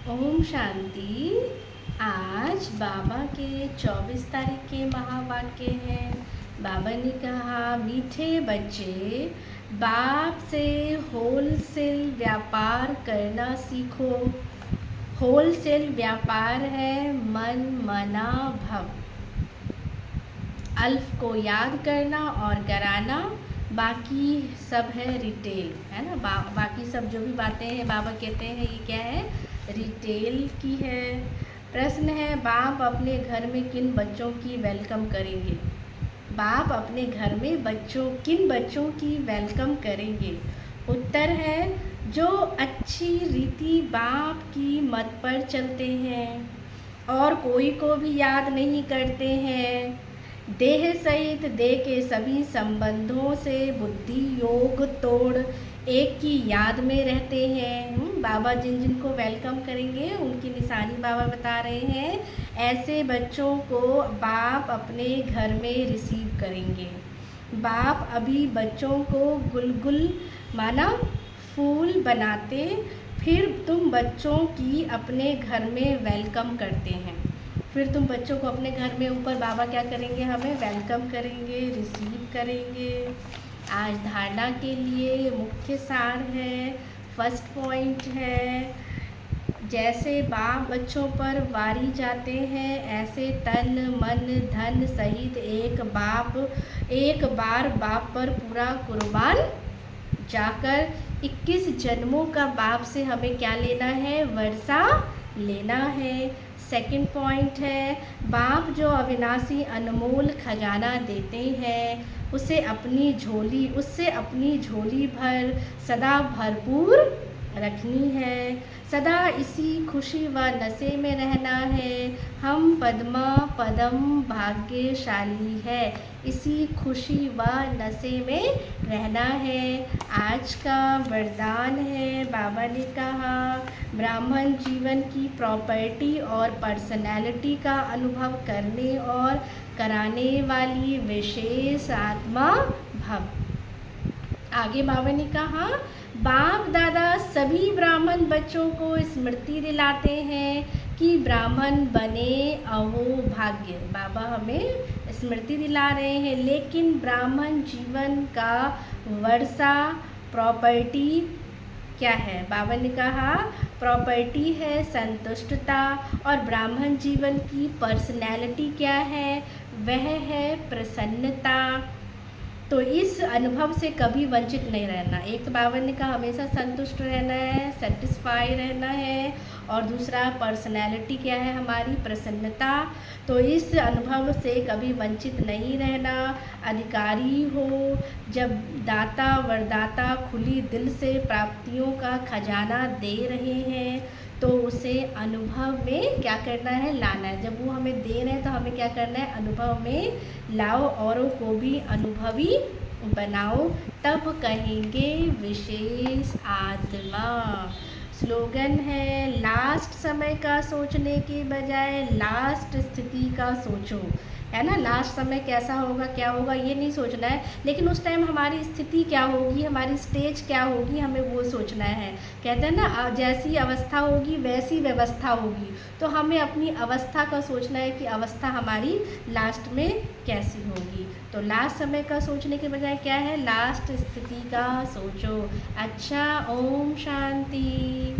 ओम शांति। आज बाबा के 24 तारीख के महावाक्य हैं। बाबा ने कहा, मीठे बच्चे, बाप से होलसेल व्यापार करना सीखो। होलसेल व्यापार है मन मना भव। अल्फ को याद करना और कराना, बाकी सब है रिटेल, है ना। बाकी सब जो भी बातें हैं बाबा कहते हैं ये क्या है, रिटेल की है। प्रश्न है, बाप अपने घर में किन बच्चों की वेलकम करेंगे? बाप अपने घर में किन बच्चों की वेलकम करेंगे? उत्तर है, जो अच्छी रीति बाप की मत पर चलते हैं और कोई को भी याद नहीं करते हैं। देह सहित देह के सभी संबंधों से बुद्धि योग तोड़ एक की याद में रहते हैं। बाबा जिन जिन को वेलकम करेंगे उनकी निशानी बाबा बता रहे हैं। ऐसे बच्चों को बाप अपने घर में रिसीव करेंगे। बाप अभी बच्चों को गुलगुल माना फूल बनाते, फिर तुम बच्चों की अपने घर में वेलकम करते हैं। फिर तुम बच्चों को अपने घर में ऊपर बाबा क्या करेंगे, हमें वेलकम करेंगे, रिसीव करेंगे। आज धारणा के लिए मुख्य सार है, फर्स्ट पॉइंट है, जैसे बाप बच्चों पर वारी जाते हैं ऐसे तन मन धन सहित एक बार बाप पर पूरा कुर्बान जाकर 21 जन्मों का बाप से हमें क्या लेना है, वर्षा लेना है। सेकंड पॉइंट है, बाप जो अविनाशी अनमोल खजाना देते हैं उससे अपनी झोली भर सदा भरपूर रखनी है। सदा इसी खुशी व नशे में रहना है। हम पदम भाग्यशाली है, इसी खुशी व नशे में रहना है। आज का वरदान है, बाबा ने कहा, ब्राह्मण जीवन की प्रॉपर्टी और पर्सनैलिटी का अनुभव करने और कराने वाली विशेष आत्मा भव। आगे बाबा ने कहा, बाप दादा सभी ब्राह्मण बच्चों को स्मृति दिलाते हैं कि ब्राह्मण बने अहो भाग्य। बाबा हमें स्मृति दिला रहे हैं, लेकिन ब्राह्मण जीवन का वर्षा प्रॉपर्टी क्या है? बाबा ने कहा, प्रॉपर्टी है संतुष्टता, और ब्राह्मण जीवन की पर्सनैलिटी क्या है? वह है प्रसन्नता। तो इस अनुभव से कभी वंचित नहीं रहना। एक तो बाबा ने कहा हमेशा संतुष्ट रहना है, सेटिस्फाई रहना है, और दूसरा पर्सनैलिटी क्या है हमारी, प्रसन्नता। तो इस अनुभव से कभी वंचित नहीं रहना। अधिकारी हो, जब दाता वरदाता खुली दिल से प्राप्तियों का खजाना दे रहे हैं तो उसे अनुभव में क्या करना है, लाना है। जब वो हमें दे रहे हैं तो हमें क्या करना है, अनुभव में लाओ, औरों को भी अनुभवी बनाओ, तब कहेंगे विशेष आत्मा। स्लोगन है, लास्ट समय का सोचने के बजाय लास्ट स्थिति का सोचो, है ना। लास्ट समय कैसा होगा, क्या होगा ये नहीं सोचना है, लेकिन उस टाइम हमारी स्थिति क्या होगी, हमारी स्टेज क्या होगी, हमें वो सोचना है। कहते हैं ना, जैसी अवस्था होगी वैसी व्यवस्था होगी। तो हमें अपनी अवस्था का सोचना है कि अवस्था हमारी लास्ट में कैसी होगी। तो लास्ट समय का सोचने के बजाय क्या है, लास्ट स्थिति का सोचो। अच्छा, ओम शांति।